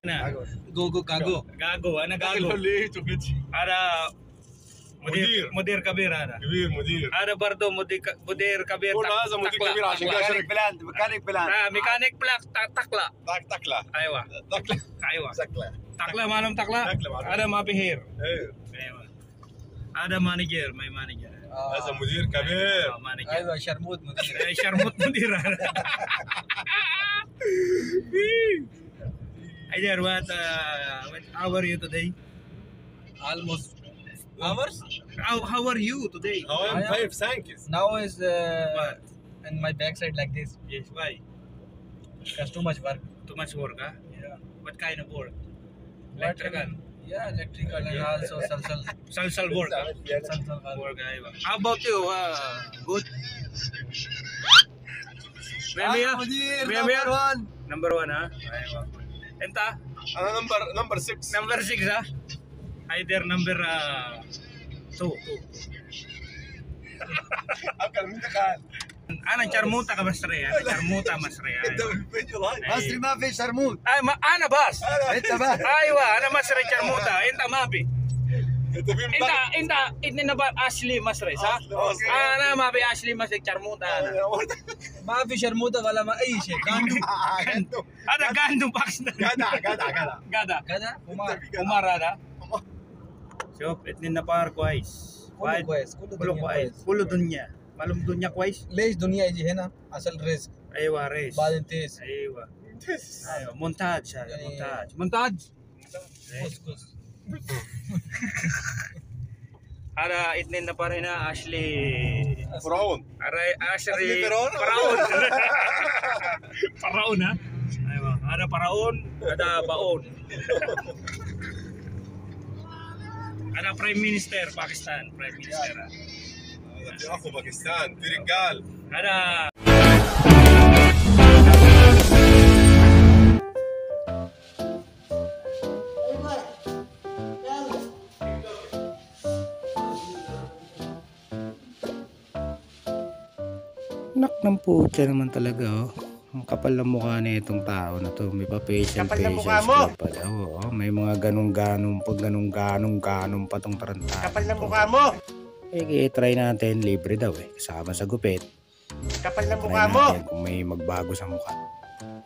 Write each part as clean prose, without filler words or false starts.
ना गोगो कागो गागो انا गागो ada مدير كبير هذا كبير مدير هذا برضه مدير كبير هو لازم مدير كبير عشان كده بلان ميكانيك بلان ميكانيك بلاك تقلا تقلا ايوه تقلا ايوه تقلا معلوم تقلا هذا ما بهير ايوه هذا مانجر ما مانجر هذا مدير كبير ايوه شرموط مدير شرموط مدير Hi there, how are you today? Almost hours? How are you today? I'm fine, thank you. Now is in my backside like this. Yes, why? Because too much work. Too much work, huh? Yeah. What kind of work? Electrical? Yeah, electrical and also salsal work. Salsal work. How about you? Good? Number one, huh? انت انا نمبر 6 نمبر 6 ها هايدر نمبر 2 اكل من دخل انا شرموطه كمصري شرموطه مصري انت بالفيديو لايف مصري ما في شرموط انا بس انت بس ايوه انا مصري شرموطه انت ما في انت نبى اصلي مصري صح؟ انا ما في اصلي مصري شرموطه انا ما في شرموطه ولا ما اي شيء غاندو هذا غاندو باكستان جدع عمر هذا شوف اتنين نفر كويس كله كويس كله دنيا معلوم دنيا كويس ليش دنيا يجي هنا اصل رزق ايوه رزق بعدين تيس ايوه مونتاج هذا مونتاج هذا اثنين نفر هنا اشلي فرعون اشلي فرعون ها ايوه هذا فرعون هذا باون هذا برايم مينستر باكستان برايم مينستر في اخو باكستان في رجال هذا Nak ng putya naman talaga oh. Ang kapal ng mukha na itong tao na to. May pa facial scrub pa daw. Oh. May mga ganong-ganong pa tong tarantado. Kapal ng mukha mo! Eh, try natin. Libre daw eh. Kasama sa gupit. Kapal ng mukha mo! Kung may magbago sa mukha.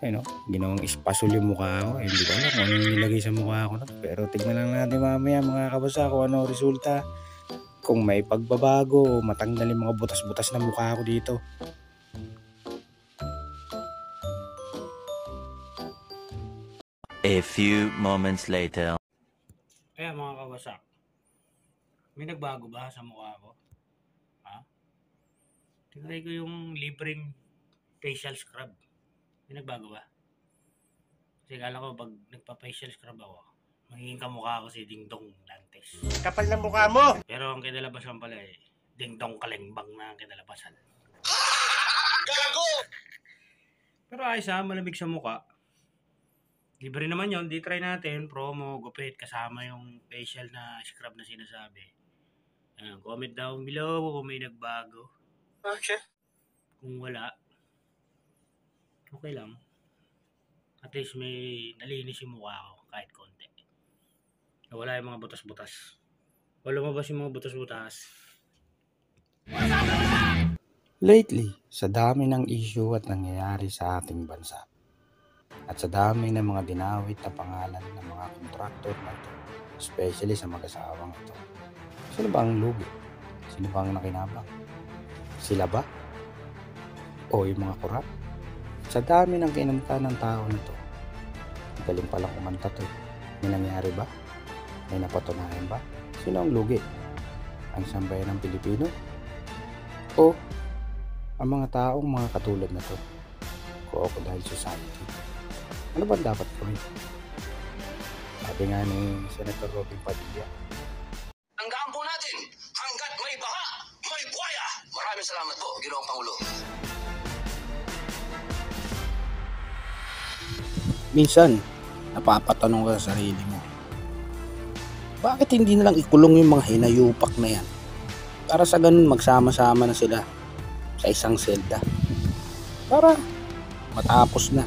Ayun oh. Ginawang espasol yung mukha ko. Eh, hindi ko alam kung ano nilagay sa mukha ko. Pero tignan lang natin mamaya mga kabasa kung ano resulta. Kung may pagbabago, matanggal yung mga butas-butas na mukha ko dito. A few moments later. Kaya mga kawasak, may nagbago ba sa mukha ko? Ha? Tingnan ko yung libreng facial scrub. May nagbago ba? Kasi kala ko pag nagpa-facial scrub ako, magiging kamukha ko si Ding Dong Dantes. Kapal ng mukha mo! Pero ang kinalabasan pala eh, Ding Dong Kalengbang na ang kinalabasan. Gago! Pero ayos ha, malamig sa mukha. Libre naman yun, di try natin, promo, gupit, kasama yung facial na scrub na sinasabi. Comment down below kung may nagbago. Okay. Kung wala, okay lang. At least may nalinis yung mukha ko kahit konti. Wala yung mga butas-butas. Wala lumabas yung mga butas-butas. Lately, sa dami ng issue at nangyayari sa ating bansa, at sa dami ng mga dinawit na pangalan ng mga kontraktor na ito, especially sa mag-asawang ito, sino ba ang lugi? Sino ba ang nakinabang? Sila ba? O yung mga kurap? Sa dami ng kinanta ng tao na ito, galing palang kumanta to. May nangyari ba? May napatunayan ba? Sino ang lugi? Ang sambayan ng Pilipino? O ang mga taong mga katulad na to? Crocodile Society. Ano ba dapat gawin? Sabi nga ni Senator Robin Padilla, hanggaan po natin hanggat may baha, may buhaya. Maraming salamat po, Ginoong Pangulo. minsan napapatanong ka sa sarili mo, bakit hindi na lang ikulong yung mga hinayupak na yan? Para sa ganun magsama-sama na sila sa isang selda. Para matapos na.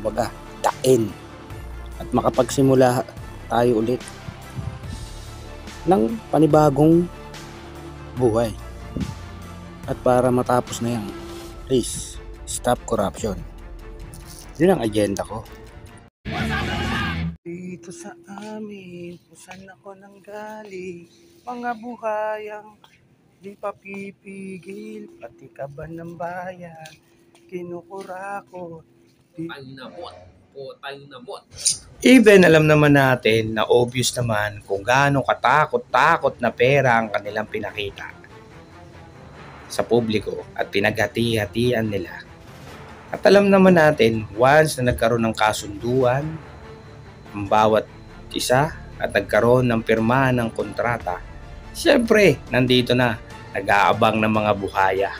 Kumbaga, the end. at makapagsimula tayo ulit ng panibagong buhay. At para matapos na yan, please stop corruption. Yun ang agenda ko. Dito sa amin, kung saan ako nanggaling, mga buhayang di pa pipigil, pati kaban ng bayan, kinukurakot. Even alam naman natin na obvious naman kung gaano katakot-takot na pera ang kanilang pinakita sa publiko at pinaghati-hatian nila. At alam naman natin, once na nagkaroon ng kasunduan ang bawat isa at nagkaroon ng pirma ng kontrata, siyempre nandito na nag-aabang ng mga buhaya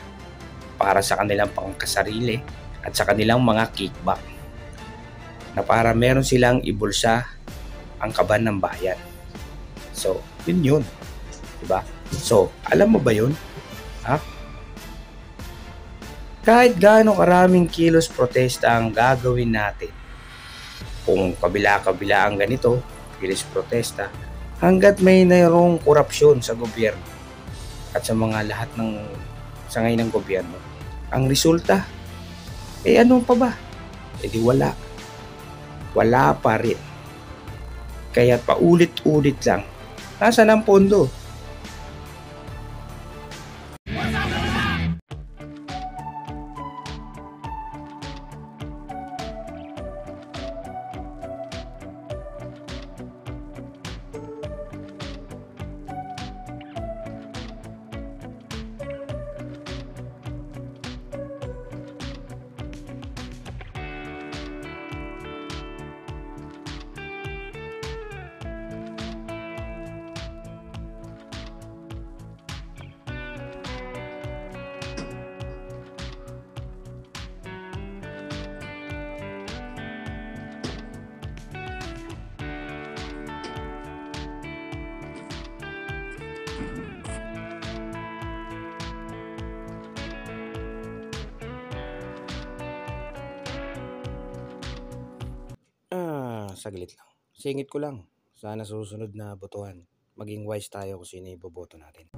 para sa kanilang pangkasarili at sa kanilang mga kickback na para meron silang ibulsa ang kaban ng bayan. So, yun. Diba? So, alam mo ba yun? Ha? Kahit gaano karaming kilos protesta ang gagawin natin, kung kabila-kabila ang ganito, kilos protesta, hanggat may mayroong korupsyon sa gobyerno at sa mga lahat ng sangay ng gobyerno, ang resulta, ano pa ba? Di wala. Wala pa rin. Kaya paulit-ulit lang. Nasaan ang pondo? Saglit lang. Singit ko lang. Sana susunod na botohan, maging wise tayo kung sino iboboto natin.